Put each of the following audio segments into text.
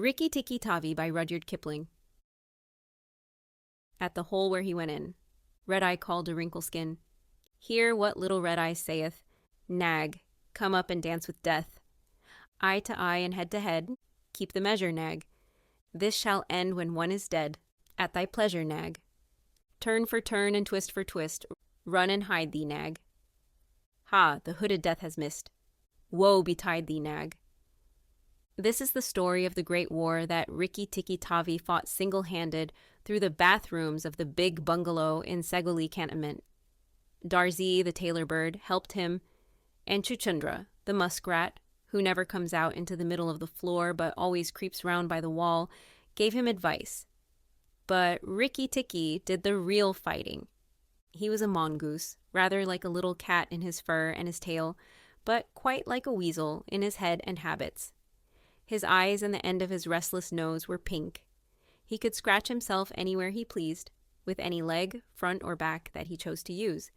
Rikki-Tikki-Tavi by Rudyard Kipling. At the hole where he went in, Red-Eye called to Wrinkle-Skin, "Hear what little Red-Eye saith. Nag, come up and dance with death. Eye to eye and head to head, keep the measure, Nag. This shall end when one is dead. At thy pleasure, Nag. Turn for turn and twist for twist, run and hide thee, Nag. Ha, the hooded death has missed. Woe betide thee, Nag." This is the story of the Great War that Rikki-Tikki-Tavi fought single-handed through the bathrooms of the big bungalow in Segoli Cantonment. Darzee, the tailor bird, helped him, and Chuchundra, the muskrat, who never comes out into the middle of the floor but always creeps round by the wall, gave him advice. But Rikki-Tikki did the real fighting. He was a mongoose, rather like a little cat in his fur and his tail, but quite like a weasel in his head and habits. His eyes and the end of his restless nose were pink. He could scratch himself anywhere he pleased, with any leg, front or back, that he chose to use.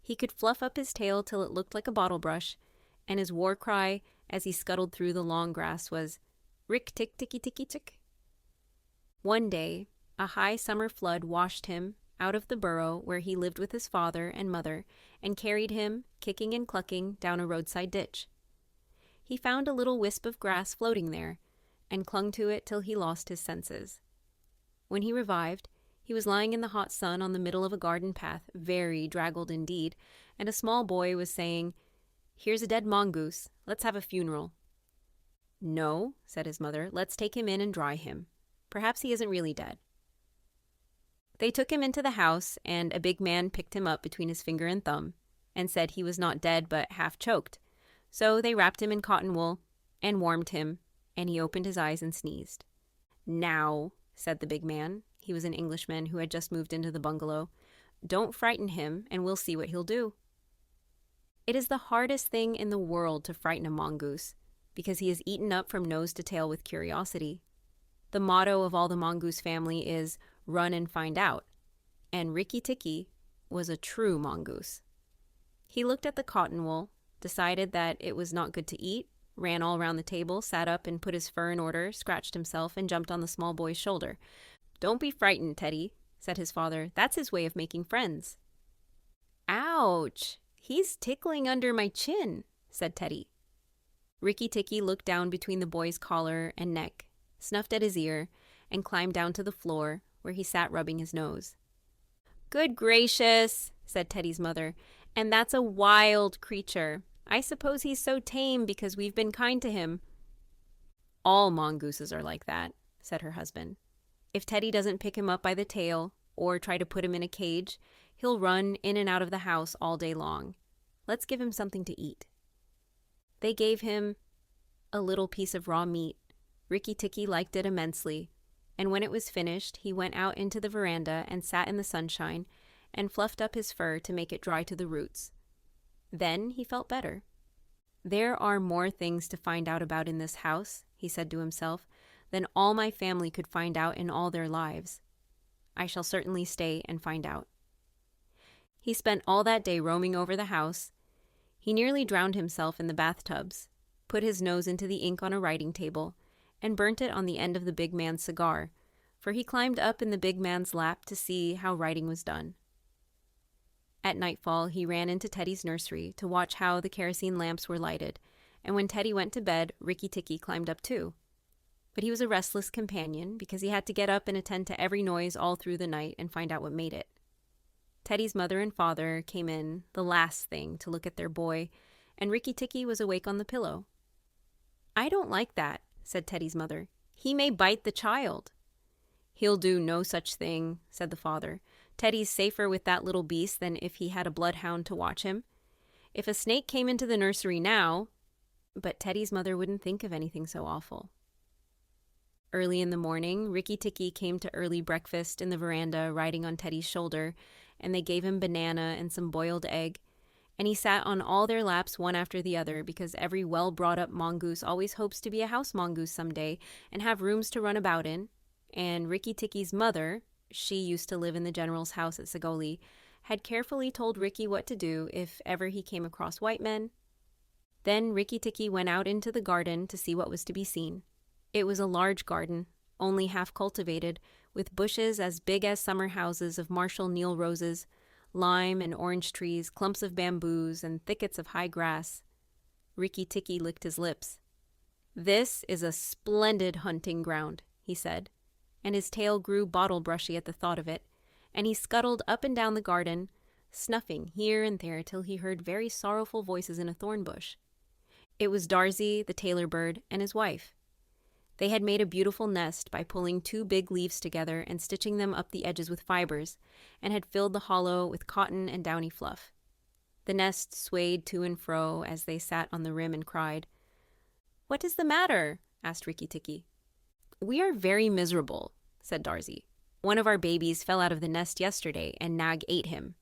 He could fluff up his tail till it looked like a bottle brush, and his war cry as he scuttled through the long grass was, "Rick-tick-ticky-ticky-tick." One day, a high summer flood washed him out of the burrow where he lived with his father and mother and carried him, kicking and clucking, down a roadside ditch. He found a little wisp of grass floating there, and clung to it till he lost his senses. When he revived, he was lying in the hot sun on the middle of a garden path, very draggled indeed, and a small boy was saying, "Here's a dead mongoose. Let's have a funeral." "No," said his mother, "let's take him in and dry him. Perhaps he isn't really dead." They took him into the house, and a big man picked him up between his finger and thumb, and said he was not dead but half choked. So they wrapped him in cotton wool and warmed him, and he opened his eyes and sneezed. "Now," said the big man, he was an Englishman who had just moved into the bungalow, "don't frighten him, and we'll see what he'll do." It is the hardest thing in the world to frighten a mongoose, because he is eaten up from nose to tail with curiosity. The motto of all the mongoose family is, "Run and find out," and Rikki-Tikki was a true mongoose. He looked at the cotton wool, decided that it was not good to eat, ran all round the table, sat up and put his fur in order, scratched himself, and jumped on the small boy's shoulder. "Don't be frightened, Teddy," said his father. "That's his way of making friends." "Ouch! He's tickling under my chin," said Teddy. Rikki-Tikki looked down between the boy's collar and neck, snuffed at his ear, and climbed down to the floor, where he sat rubbing his nose. "Good gracious," said Teddy's mother, "and that's a wild creature. I suppose he's so tame because we've been kind to him." "All mongooses are like that," said her husband. "If Teddy doesn't pick him up by the tail or try to put him in a cage, he'll run in and out of the house all day long. Let's give him something to eat." They gave him a little piece of raw meat. Rikki-Tikki liked it immensely, and when it was finished, he went out into the veranda and sat in the sunshine and fluffed up his fur to make it dry to the roots. Then he felt better. "There are more things to find out about in this house," he said to himself, "than all my family could find out in all their lives. I shall certainly stay and find out." He spent all that day roaming over the house. He nearly drowned himself in the bathtubs, put his nose into the ink on a writing table, and burnt it on the end of the big man's cigar, for he climbed up in the big man's lap to see how writing was done. At nightfall, he ran into Teddy's nursery to watch how the kerosene lamps were lighted, and when Teddy went to bed, Rikki-Tikki climbed up too. But he was a restless companion because he had to get up and attend to every noise all through the night and find out what made it. Teddy's mother and father came in, the last thing, to look at their boy, and Rikki-Tikki was awake on the pillow. "I don't like that," said Teddy's mother. "He may bite the child." "He'll do no such thing," said the father. "Teddy's safer with that little beast than if he had a bloodhound to watch him. If a snake came into the nursery now—" But Teddy's mother wouldn't think of anything so awful. Early in the morning, Rikki-Tikki came to early breakfast in the veranda riding on Teddy's shoulder, and they gave him banana and some boiled egg, and he sat on all their laps one after the other because every well-brought-up mongoose always hopes to be a house mongoose someday and have rooms to run about in, and Rikki-Tikki's mother, she used to live in the general's house at Segoli, had carefully told Rikki what to do if ever he came across white men. Then Rikki-Tikki went out into the garden to see what was to be seen. It was a large garden, only half cultivated, with bushes as big as summer houses of Marshall Neil roses, lime and orange trees, clumps of bamboos, and thickets of high grass. Rikki-Tikki licked his lips. "This is a splendid hunting ground," he said, and his tail grew bottle-brushy at the thought of it, and he scuttled up and down the garden, snuffing here and there till he heard very sorrowful voices in a thorn bush. It was Darzee, the tailor bird, and his wife. They had made a beautiful nest by pulling 2 big leaves together and stitching them up the edges with fibers, and had filled the hollow with cotton and downy fluff. The nest swayed to and fro as they sat on the rim and cried. "What is the matter?" asked Rikki-Tikki. "We are very miserable," said Darzee. "One of our babies fell out of the nest yesterday, and Nag ate him."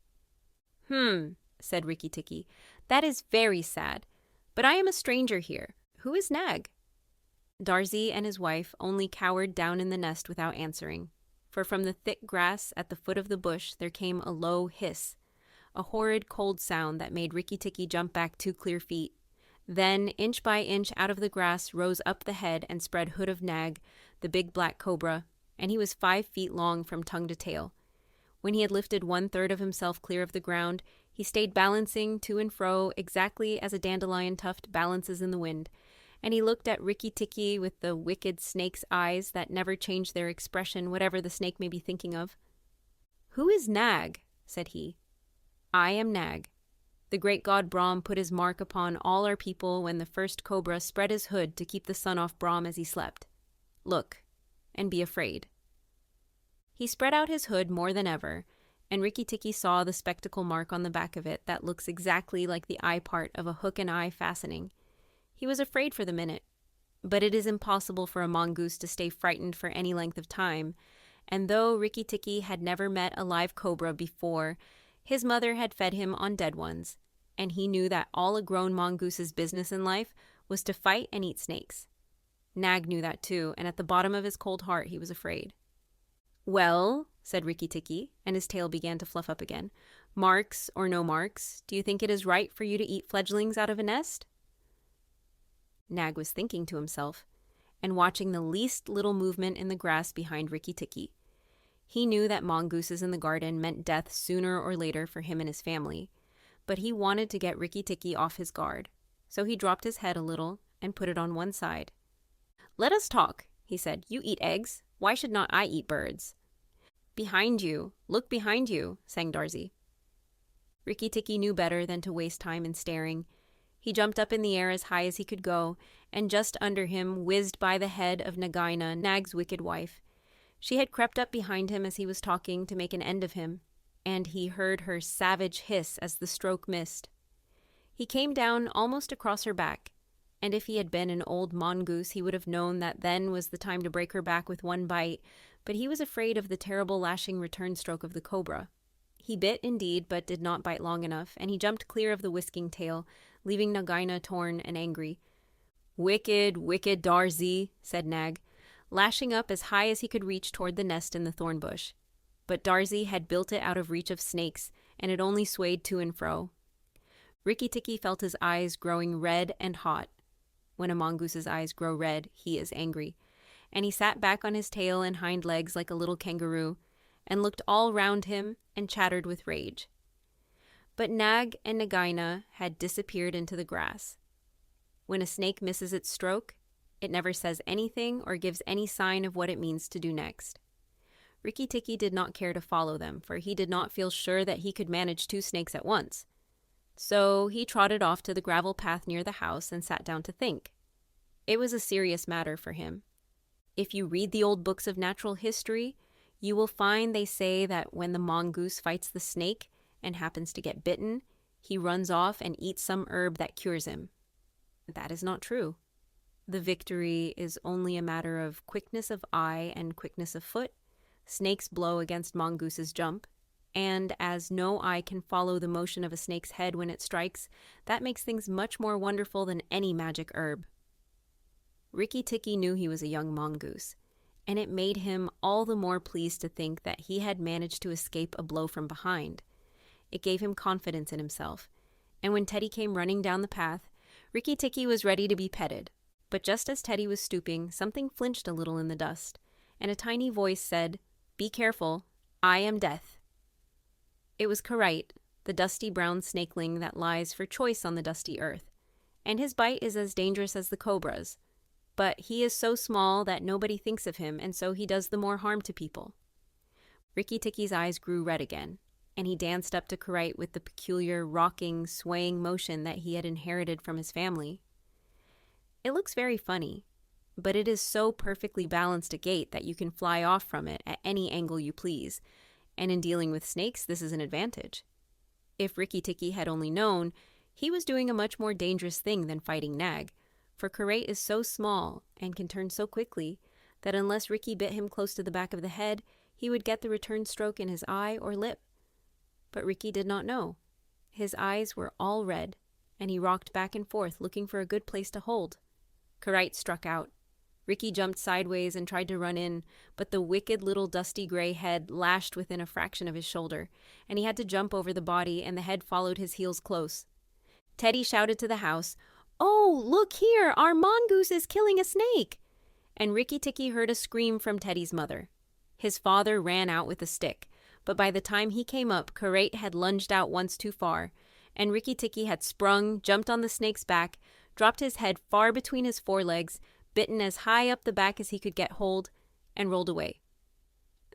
Said Rikki-Tikki. "That is very sad. But I am a stranger here. Who is Nag?" Darzee and his wife only cowered down in the nest without answering, for from the thick grass at the foot of the bush there came a low hiss, a horrid cold sound that made Rikki-Tikki jump back 2 clear feet. Then, inch by inch out of the grass rose up the head and spread hood of Nag, the big black cobra, and he was 5 feet long from tongue to tail. When he had lifted 1/3 of himself clear of the ground, he stayed balancing to and fro exactly as a dandelion tuft balances in the wind, and he looked at Rikki-Tikki with the wicked snake's eyes that never change their expression whatever the snake may be thinking of. "Who is Nag?" said he. "I am Nag. The great god Brahm put his mark upon all our people when the first cobra spread his hood to keep the sun off Brahm as he slept. Look, and be afraid." He spread out his hood more than ever, and Rikki-Tikki saw the spectacle mark on the back of it that looks exactly like the eye part of a hook and eye fastening. He was afraid for the minute, but it is impossible for a mongoose to stay frightened for any length of time, and though Rikki-Tikki had never met a live cobra before, his mother had fed him on dead ones, and he knew that all a grown mongoose's business in life was to fight and eat snakes. Nag knew that too, and at the bottom of his cold heart he was afraid. "Well," said Rikki-Tikki, and his tail began to fluff up again, "marks or no marks, do you think it is right for you to eat fledglings out of a nest?" Nag was thinking to himself, and watching the least little movement in the grass behind Rikki-Tikki. He knew that mongooses in the garden meant death sooner or later for him and his family, but he wanted to get Rikki-Tikki off his guard, so he dropped his head a little and put it on one side. "Let us talk," he said. "You eat eggs. Why should not I eat birds?" "Behind you. Look behind you," sang Darzee. Rikki-Tikki knew better than to waste time in staring. He jumped up in the air as high as he could go, and just under him whizzed by the head of Nagaina, Nag's wicked wife. She had crept up behind him as he was talking to make an end of him, and he heard her savage hiss as the stroke missed. He came down almost across her back, and if he had been an old mongoose he would have known that then was the time to break her back with one bite, but he was afraid of the terrible lashing return stroke of the cobra. He bit indeed, but did not bite long enough, and he jumped clear of the whisking tail, leaving Nagaina torn and angry. "Wicked, wicked Darzee," said Nag, lashing up as high as he could reach toward the nest in the thorn bush. But Darzee had built it out of reach of snakes, and it only swayed to and fro. Rikki-Tikki felt his eyes growing red and hot. When a mongoose's eyes grow red, he is angry, and he sat back on his tail and hind legs like a little kangaroo, and looked all round him and chattered with rage. But Nag and Nagaina had disappeared into the grass. When a snake misses its stroke, it never says anything or gives any sign of what it means to do next. Rikki-Tikki did not care to follow them, for he did not feel sure that he could manage 2 snakes at once. So he trotted off to the gravel path near the house and sat down to think. It was a serious matter for him. If you read the old books of natural history, you will find they say that when the mongoose fights the snake and happens to get bitten, he runs off and eats some herb that cures him. That is not true. The victory is only a matter of quickness of eye and quickness of foot. Snakes blow against mongooses jump, and as no eye can follow the motion of a snake's head when it strikes, that makes things much more wonderful than any magic herb. Rikki-Tikki knew he was a young mongoose, and it made him all the more pleased to think that he had managed to escape a blow from behind. It gave him confidence in himself, and when Teddy came running down the path, Rikki-Tikki was ready to be petted. But just as Teddy was stooping, something flinched a little in the dust, and a tiny voice said, "Be careful, I am death." It was Karite, the dusty brown snakeling that lies for choice on the dusty earth, and his bite is as dangerous as the cobras. But he is so small that nobody thinks of him, and so he does the more harm to people. Rikki-Tikki's eyes grew red again, and he danced up to Karite with the peculiar, rocking, swaying motion that he had inherited from his family. It looks very funny, but it is so perfectly balanced a gait that you can fly off from it at any angle you please, and in dealing with snakes, this is an advantage. If Rikki-Tikki had only known, he was doing a much more dangerous thing than fighting Nag, for Karite is so small and can turn so quickly that unless Rikki bit him close to the back of the head, he would get the return stroke in his eye or lip. But Rikki did not know. His eyes were all red, and he rocked back and forth looking for a good place to hold. Karite struck out. Rikki jumped sideways and tried to run in, but the wicked little dusty gray head lashed within a fraction of his shoulder, and he had to jump over the body, and the head followed his heels close. Teddy shouted to the house, "Oh, look here, our mongoose is killing a snake!" And Rikki-Tikki heard a scream from Teddy's mother. His father ran out with a stick, but by the time he came up, Karite had lunged out once too far, and Rikki-Tikki had sprung, jumped on the snake's back, dropped his head far between his forelegs, bitten as high up the back as he could get hold, and rolled away.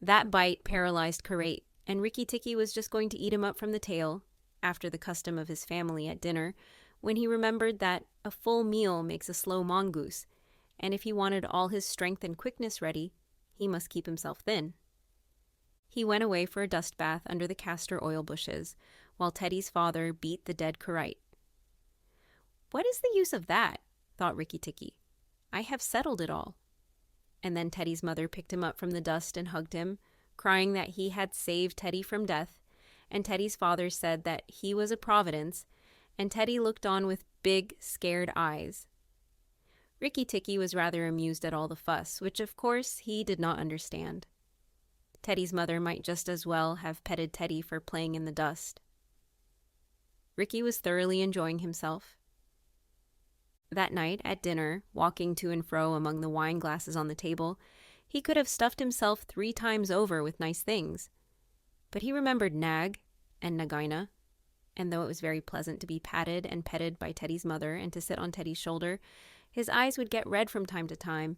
That bite paralyzed Karite, and Rikki-Tikki was just going to eat him up from the tail, after the custom of his family at dinner, when he remembered that a full meal makes a slow mongoose, and if he wanted all his strength and quickness ready, he must keep himself thin. He went away for a dust bath under the castor oil bushes, while Teddy's father beat the dead Karite. "What is the use of that?" thought Rikki-Tikki. "I have settled it all." And then Teddy's mother picked him up from the dust and hugged him, crying that he had saved Teddy from death, and Teddy's father said that he was a providence, and Teddy looked on with big, scared eyes. Rikki-Tikki was rather amused at all the fuss, which of course he did not understand. Teddy's mother might just as well have petted Teddy for playing in the dust. Rikki was thoroughly enjoying himself. That night, at dinner, walking to and fro among the wine glasses on the table, he could have stuffed himself 3 times over with nice things. But he remembered Nag and Nagaina, and though it was very pleasant to be patted and petted by Teddy's mother and to sit on Teddy's shoulder, his eyes would get red from time to time,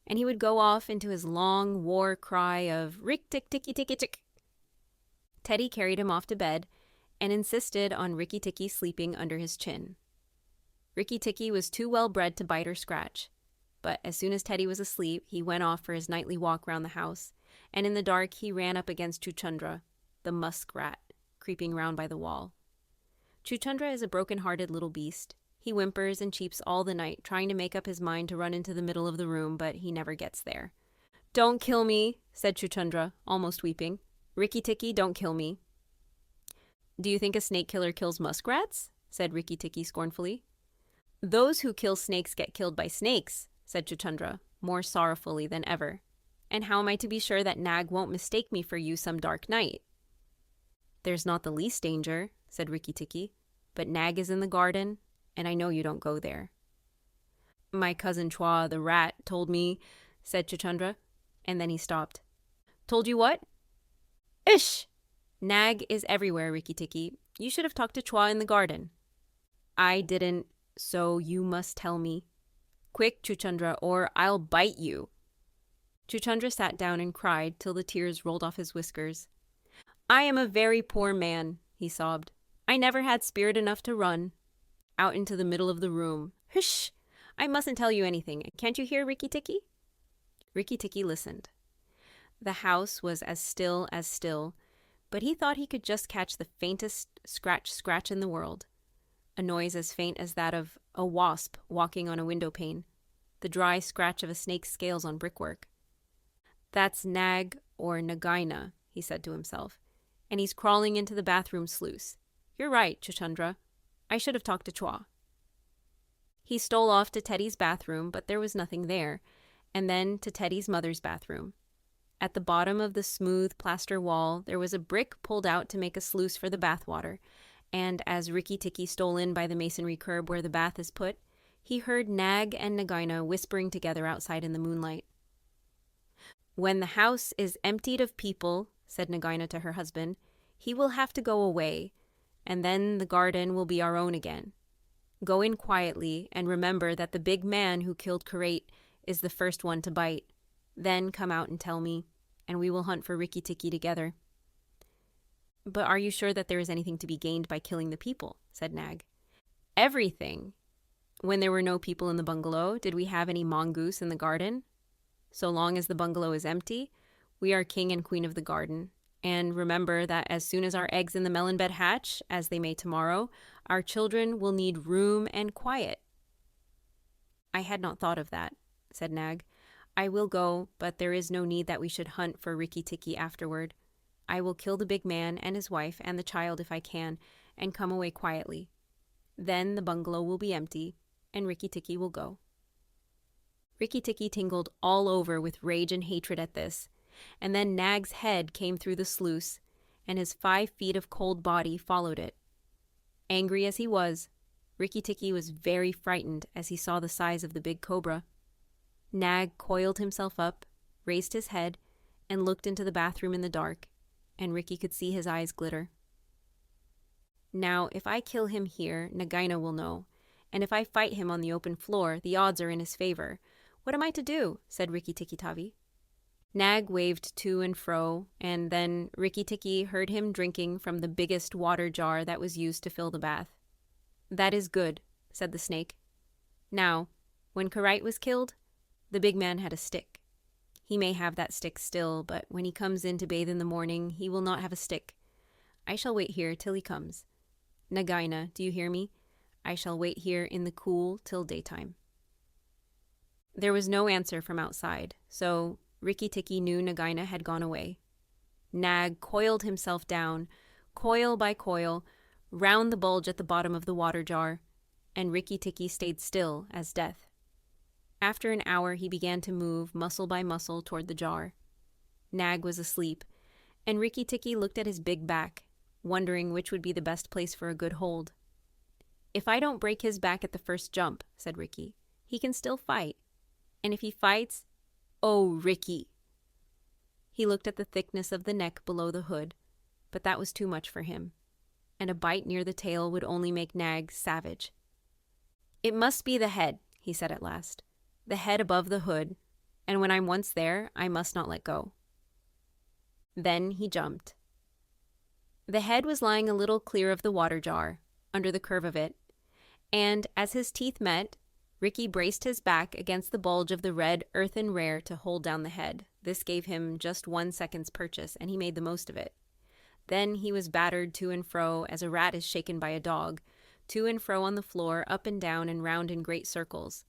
and he would go off into his long war cry of Rik-Tik-Tikki-Tikki-Tick. Teddy carried him off to bed and insisted on Rikki-Tikki sleeping under his chin. Rikki-Tikki was too well bred to bite or scratch, but as soon as Teddy was asleep, he went off for his nightly walk round the house, and in the dark he ran up against Chuchundra, the muskrat, creeping round by the wall. Chuchundra is a broken-hearted little beast. He whimpers and cheeps all the night, trying to make up his mind to run into the middle of the room, but he never gets there. "Don't kill me," said Chuchundra, almost weeping. "Rikki-Tikki, don't kill me." "Do you think a snake killer kills muskrats?" said Rikki-Tikki scornfully. "Those who kill snakes get killed by snakes," said Chuchundra, more sorrowfully than ever. "And how am I to be sure that Nag won't mistake me for you some dark night?" "There's not the least danger," said Rikki-Tikki, "but Nag is in the garden, and I know you don't go there." "My cousin Chua, the rat, told me," said Chuchundra, and then he stopped. "Told you what?" "Ish! Nag is everywhere, Rikki-Tikki. You should have talked to Chua in the garden." "I didn't, so you must tell me. Quick, Chuchundra, or I'll bite you." Chuchundra sat down and cried till the tears rolled off his whiskers. "I am a very poor man," he sobbed. "I never had spirit enough to run out into the middle of the room. Hush! I mustn't tell you anything. Can't you hear, Rikki-Tikki?" Rikki-Tikki listened. The house was as still, but he thought he could just catch the faintest scratch in the world. A noise as faint as that of a wasp walking on a window pane, the dry scratch of a snake's scales on brickwork. "That's Nag or Nagaina," he said to himself, "and he's crawling into the bathroom sluice. You're right, Chuchundra. I should have talked to Chua." He stole off to Teddy's bathroom, but there was nothing there, and then to Teddy's mother's bathroom. At the bottom of the smooth plaster wall, there was a brick pulled out to make a sluice for the bathwater, and as Rikki-Tikki stole in by the masonry curb where the bath is put, he heard Nag and Nagaina whispering together outside in the moonlight. "When the house is emptied of people," said Nagaina to her husband, "he will have to go away, and then the garden will be our own again. Go in quietly and remember that the big man who killed Karate is the first one to bite. Then come out and tell me, and we will hunt for Rikki-Tikki together." "But are you sure that there is anything to be gained by killing the people?" said Nag. "Everything. When there were no people in the bungalow, did we have any mongoose in the garden? So long as the bungalow is empty, we are king and queen of the garden. And remember that as soon as our eggs in the melon bed hatch, as they may tomorrow, our children will need room and quiet." "I had not thought of that," said Nag. "I will go, but there is no need that we should hunt for Rikki-Tikki afterward. I will kill the big man and his wife and the child if I can, and come away quietly. Then the bungalow will be empty, and Rikki-Tikki will go." Rikki-Tikki tingled all over with rage and hatred at this, and then Nag's head came through the sluice, and his 5 feet of cold body followed it. Angry as he was, Rikki-Tikki was very frightened as he saw the size of the big cobra. Nag coiled himself up, raised his head, and looked into the bathroom in the dark, and Rikki could see his eyes glitter. "Now, if I kill him here, Nagaina will know, and if I fight him on the open floor, the odds are in his favor. What am I to do?" said Rikki-Tikki-Tavi. Nag waved to and fro, and then Rikki-Tikki heard him drinking from the biggest water jar that was used to fill the bath. "That is good," said the snake. "Now, when Karite was killed, the big man had a stick. He may have that stick still, but when he comes in to bathe in the morning, he will not have a stick. I shall wait here till he comes. Nagaina, do you hear me? I shall wait here in the cool till daytime." There was no answer from outside, so Rikki-Tikki knew Nagaina had gone away. Nag coiled himself down, coil by coil, round the bulge at the bottom of the water jar, and Rikki-Tikki stayed still as death. After an hour, he began to move muscle by muscle toward the jar. Nag was asleep, and Rikki-Tikki looked at his big back, wondering which would be the best place for a good hold. "If I don't break his back at the first jump," said Rikki, "he can still fight. And if he fights, oh, Rikki!" He looked at the thickness of the neck below the hood, but that was too much for him, and a bite near the tail would only make Nag savage. "It must be the head," he said at last. "The head above the hood, and when I'm once there, I must not let go." Then he jumped. The head was lying a little clear of the water jar, under the curve of it, and as his teeth met, Rikki braced his back against the bulge of the red earthenware to hold down the head. This gave him just 1 second's purchase, and he made the most of it. Then he was battered to and fro as a rat is shaken by a dog, to and fro on the floor, up and down and round in great circles.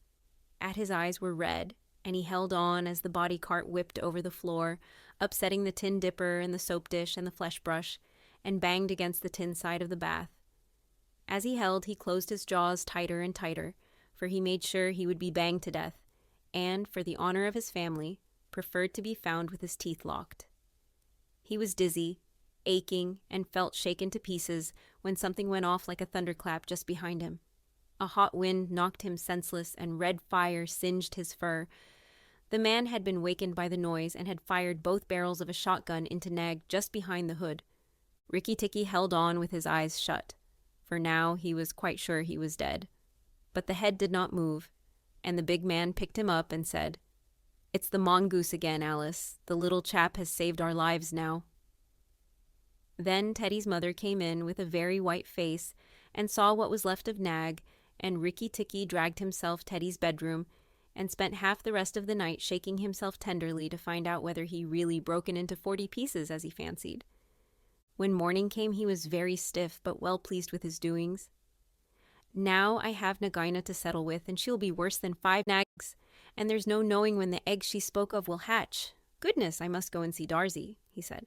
At his eyes were red, and he held on as the body cart whipped over the floor, upsetting the tin dipper and the soap dish and the flesh brush, and banged against the tin side of the bath. As he held, he closed his jaws tighter and tighter, for he made sure he would be banged to death, and, for the honor of his family, preferred to be found with his teeth locked. He was dizzy, aching, and felt shaken to pieces when something went off like a thunderclap just behind him. A hot wind knocked him senseless, and red fire singed his fur. The man had been wakened by the noise and had fired both barrels of a shotgun into Nag just behind the hood. Rikki-Tikki held on with his eyes shut, for now he was quite sure he was dead. But the head did not move, and the big man picked him up and said, "It's the mongoose again, Alice. The little chap has saved our lives now." Then Teddy's mother came in with a very white face and saw what was left of Nag, and Rikki-Tikki dragged himself Teddy's bedroom and spent half the rest of the night shaking himself tenderly to find out whether he really broken into 40 pieces as he fancied. When morning came, he was very stiff but well pleased with his doings. "Now I have Nagaina to settle with, and she'll be worse than 5 nags, and there's no knowing when the eggs she spoke of will hatch. Goodness, I must go and see Darzy," he said.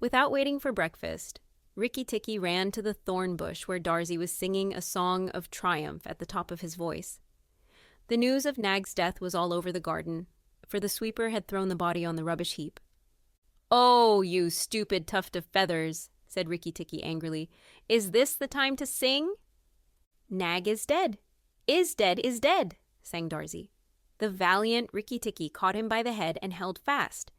Without waiting for breakfast, Rikki-Tikki ran to the thorn bush where Darzy was singing a song of triumph at the top of his voice. The news of Nag's death was all over the garden, for the sweeper had thrown the body on the rubbish heap. "Oh, you stupid tuft of feathers," said Rikki-Tikki angrily. "Is this the time to sing? Nag is dead. Is dead, sang Darzy. The valiant Rikki-Tikki caught him by the head and held fast.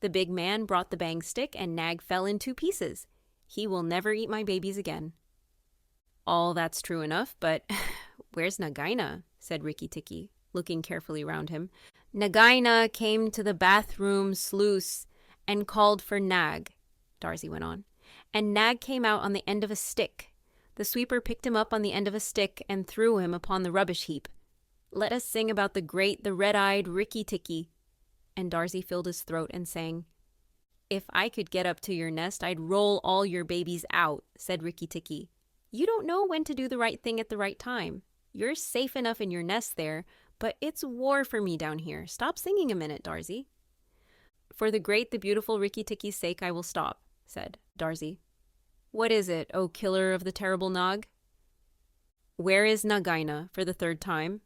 The big man brought the bang stick and Nag fell in 2 pieces. He will never eat my babies again. All that's true enough, but where's Nagaina? Said Rikki-Tikki, looking carefully round him. Nagaina came to the bathroom sluice and called for Nag, Darzy went on. And Nag came out on the end of a stick. The sweeper picked him up on the end of a stick and threw him upon the rubbish heap. Let us sing about the red-eyed Rikki-Tikki. And Darzy filled his throat and sang. If I could get up to your nest, I'd roll all your babies out, said Rikki-Tikki. You don't know when to do the right thing at the right time. You're safe enough in your nest there, but it's war for me down here. Stop singing a minute, Darzy. For the beautiful Rikki-Tikki's sake, I will stop, said Darzy. What is it, O killer of the terrible Nag? Where is Nagaina for the 3rd time?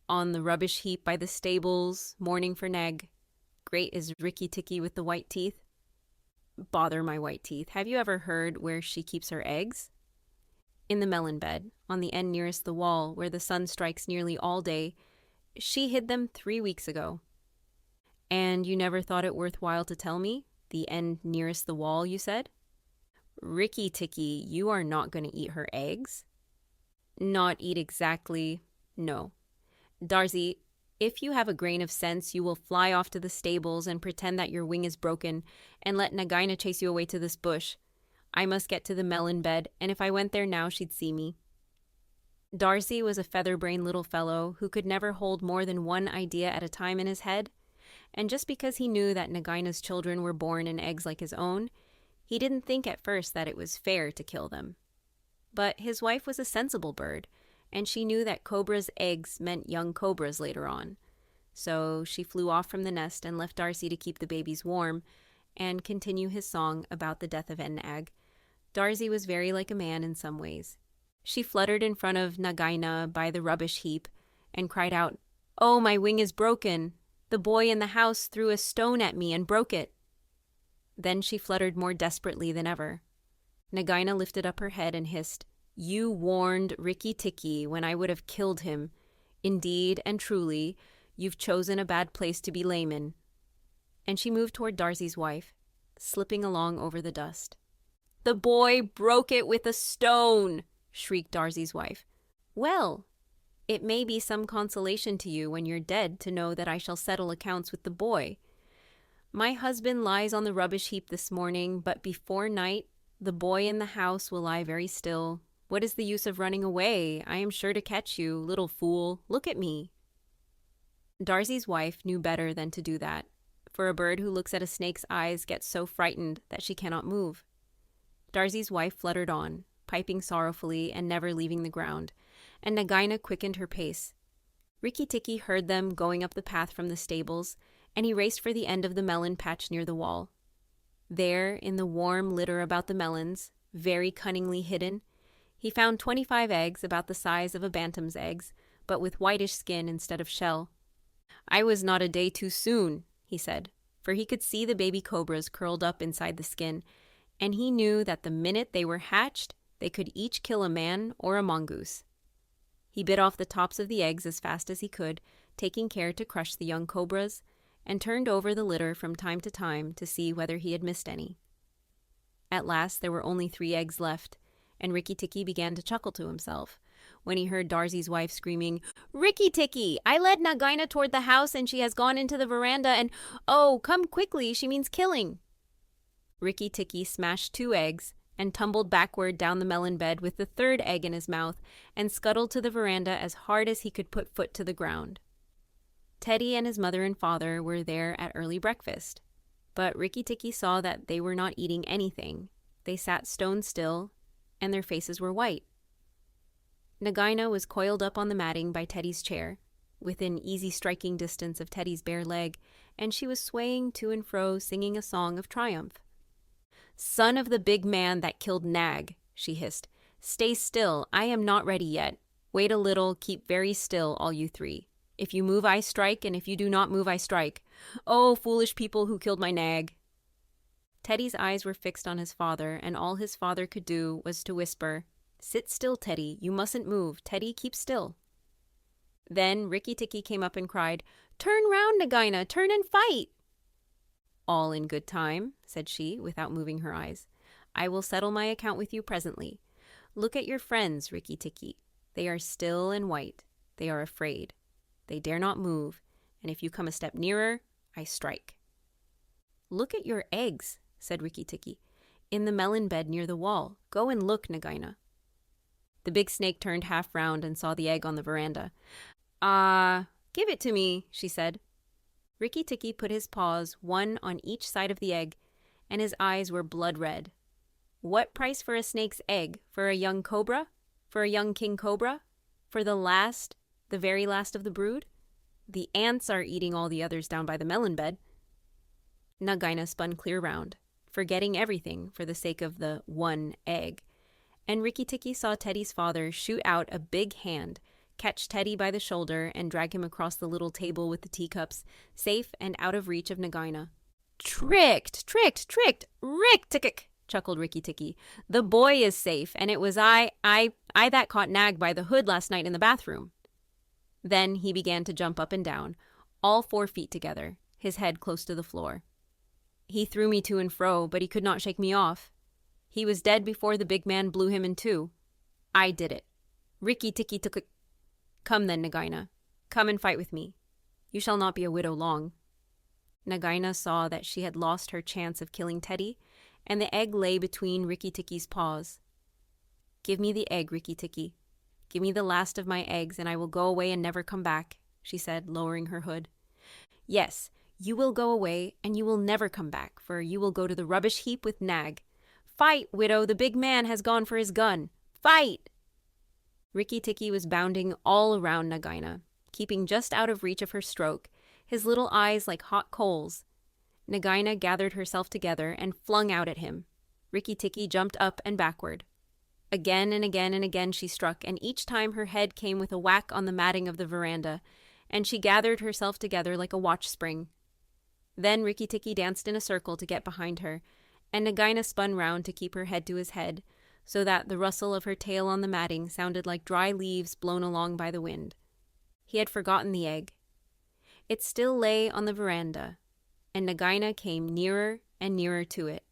On the rubbish heap by the stables, mourning for Nag. Great is Rikki-Tikki with the white teeth. Bother my white teeth. Have you ever heard where she keeps her eggs? In the melon bed, on the end nearest the wall, where the sun strikes nearly all day. She hid them 3 weeks ago. And you never thought it worthwhile to tell me? The end nearest the wall, you said? Rikki-Tikki, you are not going to eat her eggs? Not eat exactly, no. Darzy, if you have a grain of sense, you will fly off to the stables and pretend that your wing is broken and let Nagaina chase you away to this bush. I must get to the melon bed, and if I went there now, she'd see me. Darzy was a feather-brained little fellow who could never hold more than one idea at a time in his head, and just because he knew that Nagaina's children were born in eggs like his own, he didn't think at first that it was fair to kill them. But his wife was a sensible bird, and she knew that cobras' eggs meant young cobras later on. So she flew off from the nest and left Darzy to keep the babies warm and continue his song about the death of Nag. Darzy was very like a man in some ways. She fluttered in front of Nagaina by the rubbish heap and cried out, "Oh, my wing is broken! The boy in the house threw a stone at me and broke it." Then she fluttered more desperately than ever. Nagaina lifted up her head and hissed, "You warned Rikki-Tikki when I would have killed him. Indeed and truly, you've chosen a bad place to be lame in." And she moved toward Darzy's wife, slipping along over the dust. "The boy broke it with a stone!" shrieked Darzy's wife. "Well, it may be some consolation to you when you're dead to know that I shall settle accounts with the boy. My husband lies on the rubbish heap this morning, but before night, the boy in the house will lie very still. What is the use of running away? I am sure to catch you, little fool. Look at me." Darzy's wife knew better than to do that, for a bird who looks at a snake's eyes gets so frightened that she cannot move. Darzy's wife fluttered on, piping sorrowfully and never leaving the ground, and Nagaina quickened her pace. Rikki-Tikki heard them going up the path from the stables, and he raced for the end of the melon patch near the wall. There, in the warm litter about the melons, very cunningly hidden, he found 25 eggs about the size of a bantam's eggs, but with whitish skin instead of shell. "I was not a day too soon," he said, for he could see the baby cobras curled up inside the skin, and he knew that the minute they were hatched, they could each kill a man or a mongoose. He bit off the tops of the eggs as fast as he could, taking care to crush the young cobras, and turned over the litter from time to time to see whether he had missed any. At last there were only 3 eggs left, and Rikki-Tikki began to chuckle to himself when he heard Darzy's wife screaming, "Rikki-Tikki, I led Nagaina toward the house and she has gone into the veranda and, oh, come quickly, she means killing." Rikki-Tikki smashed 2 eggs and tumbled backward down the melon bed with the 3rd egg in his mouth and scuttled to the veranda as hard as he could put foot to the ground. Teddy and his mother and father were there at early breakfast, but Rikki-Tikki saw that they were not eating anything. They sat stone still, and their faces were white. Nagaina was coiled up on the matting by Teddy's chair, within easy striking distance of Teddy's bare leg, and she was swaying to and fro singing a song of triumph. "Son of the big man that killed Nag," she hissed, "stay still, I am not ready yet. Wait a little, keep very still, all you 3. If you move, I strike, and if you do not move, I strike. Oh, foolish people who killed my Nag." Teddy's eyes were fixed on his father, and all his father could do was to whisper, "Sit still, Teddy. You mustn't move. Teddy, keep still." Then Rikki-Tikki came up and cried, "Turn round, Nagaina, turn and fight!" "All in good time," said she, without moving her eyes. "I will settle my account with you presently. Look at your friends, Rikki-Tikki. They are still and white. They are afraid. They dare not move, and if you come a step nearer, I strike." "Look at your eggs," said Rikki-Tikki, "in the melon bed near the wall. Go and look, Nagaina." The big snake turned half round and saw the egg on the veranda. Give it to me," she said. Rikki-Tikki put his paws one on each side of the egg, and his eyes were blood red. What price for a snake's egg? For a young cobra? For a young king cobra? For the very last of the brood? The ants are eating all the others down by the melon bed. Nagaina spun clear round, forgetting everything for the sake of the one egg, and Rikki-Tikki saw Teddy's father shoot out a big hand, catch Teddy by the shoulder, and drag him across the little table with the teacups, safe and out of reach of Nagaina. Tricked! Rick-tick! Chuckled Rikki-Tikki. "The boy is safe, and it was I that caught Nag by the hood last night in the bathroom." Then he began to jump up and down, all 4 feet together, his head close to the floor. "He threw me to and fro, but he could not shake me off. He was dead before the big man blew him in two. I did it. Rikki-Tikki-Tavi. Come then, Nagaina. Come and fight with me. You shall not be a widow long." Nagaina saw that she had lost her chance of killing Teddy, and the egg lay between Rikki-Tikki's paws. "Give me the egg, Rikki-Tikki. Give me the last of my eggs, and I will go away and never come back," she said, lowering her hood. "Yes, you will go away, and you will never come back, for you will go to the rubbish heap with Nag. Fight, widow, the big man has gone for his gun. Fight!" Rikki-Tikki was bounding all around Nagaina, keeping just out of reach of her stroke, his little eyes like hot coals. Nagaina gathered herself together and flung out at him. Rikki-Tikki jumped up and backward. Again and again and again she struck, and each time her head came with a whack on the matting of the veranda, and she gathered herself together like a watch spring. Then Rikki-Tikki danced in a circle to get behind her, and Nagaina spun round to keep her head to his head, so that the rustle of her tail on the matting sounded like dry leaves blown along by the wind. He had forgotten the egg. It still lay on the veranda, and Nagaina came nearer and nearer to it,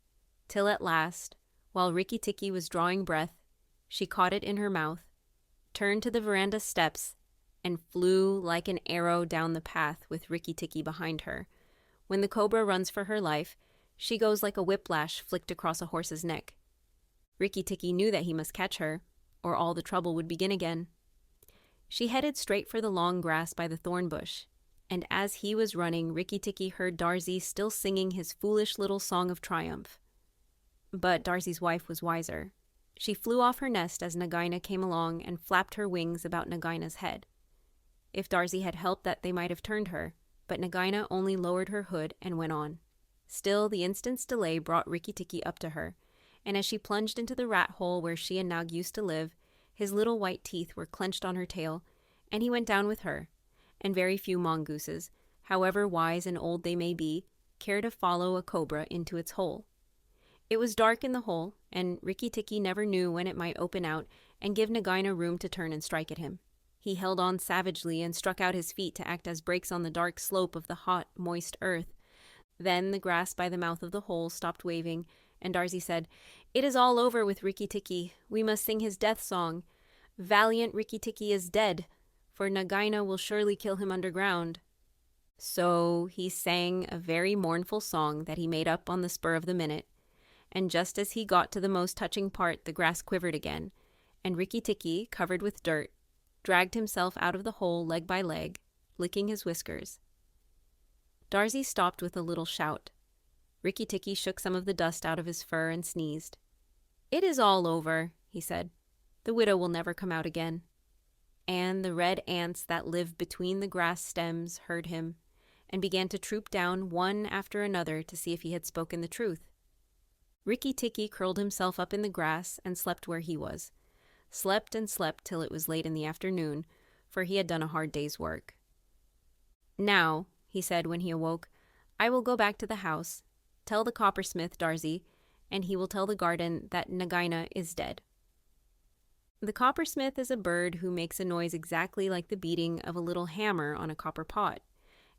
till at last, while Rikki-Tikki was drawing breath, she caught it in her mouth, turned to the veranda steps, and flew like an arrow down the path with Rikki-Tikki behind her. When the cobra runs for her life, she goes like a whiplash flicked across a horse's neck. Rikki-Tikki knew that he must catch her, or all the trouble would begin again. She headed straight for the long grass by the thorn bush, and as he was running, Rikki-Tikki heard Darzee still singing his foolish little song of triumph. But Darzee's wife was wiser. She flew off her nest as Nagaina came along and flapped her wings about Nagaina's head. If Darzee had helped that, they might have turned her, but Nagaina only lowered her hood and went on. Still, the instant's delay brought Rikki-Tikki up to her, and as she plunged into the rat hole where she and Nag used to live, his little white teeth were clenched on her tail, and he went down with her, and very few mongooses, however wise and old they may be, care to follow a cobra into its hole. It was dark in the hole, and Rikki-Tikki never knew when it might open out and give Nagaina room to turn and strike at him. He held on savagely and struck out his feet to act as brakes on the dark slope of the hot, moist earth. Then the grass by the mouth of the hole stopped waving, and Darzee said, "It is all over with Rikki-Tikki. We must sing his death song. Valiant Rikki-Tikki is dead, for Nagaina will surely kill him underground." So he sang a very mournful song that he made up on the spur of the minute, and just as he got to the most touching part, the grass quivered again, and Rikki-Tikki, covered with dirt, dragged himself out of the hole leg by leg, licking his whiskers. Darzee stopped with a little shout. Rikki-Tikki shook some of the dust out of his fur and sneezed. "It is all over," he said. "The widow will never come out again." And the red ants that lived between the grass stems heard him, and began to troop down one after another to see if he had spoken the truth. Rikki-Tikki curled himself up in the grass and slept where he was. Slept and slept till it was late in the afternoon, for he had done a hard day's work. "Now," he said when he awoke, "I will go back to the house, tell the coppersmith, Darzee, and he will tell the garden that Nagaina is dead." The coppersmith is a bird who makes a noise exactly like the beating of a little hammer on a copper pot.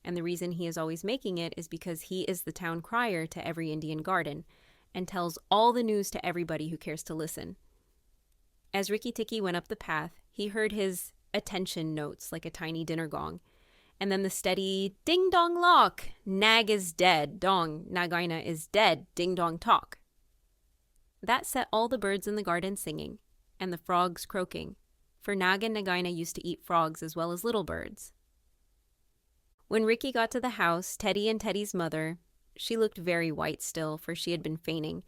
And the reason he is always making it is because he is the town crier to every Indian garden and tells all the news to everybody who cares to listen. As Rikki-Tikki went up the path, he heard his attention notes like a tiny dinner gong, and then the steady ding-dong lock, nag is dead, dong, nagaina is dead, ding-dong talk. That set all the birds in the garden singing, and the frogs croaking, for Nag and Nagaina used to eat frogs as well as little birds. When Rikki got to the house, Teddy and Teddy's mother, she looked very white still, for she had been fainting,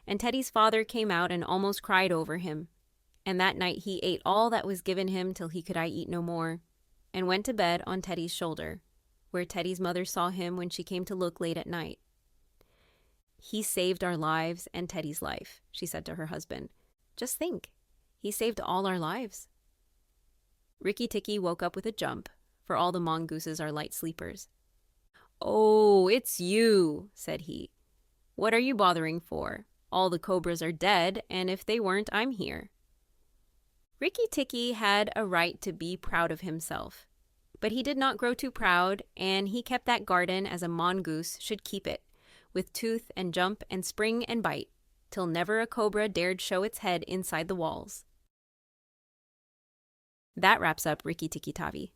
and Teddy's father came out and almost cried over him. And that night he ate all that was given him till he could eat no more, and went to bed on Teddy's shoulder, where Teddy's mother saw him when she came to look late at night. "He saved our lives and Teddy's life," she said to her husband. "Just think, he saved all our lives." Rikki-Tikki woke up with a jump, for all the mongooses are light sleepers. "Oh, it's you," said he. "What are you bothering for? All the cobras are dead, and if they weren't, I'm here." Rikki-Tikki had a right to be proud of himself, but he did not grow too proud, and he kept that garden as a mongoose should keep it, with tooth and jump and spring and bite, till never a cobra dared show its head inside the walls. That wraps up Rikki-Tikki-Tavi.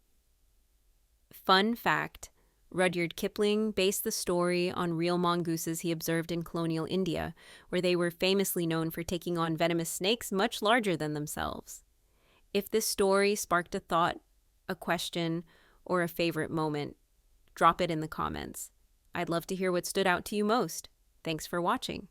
Fun fact, Rudyard Kipling based the story on real mongooses he observed in colonial India, where they were famously known for taking on venomous snakes much larger than themselves. If this story sparked a thought, a question, or a favorite moment, drop it in the comments. I'd love to hear what stood out to you most. Thanks for watching.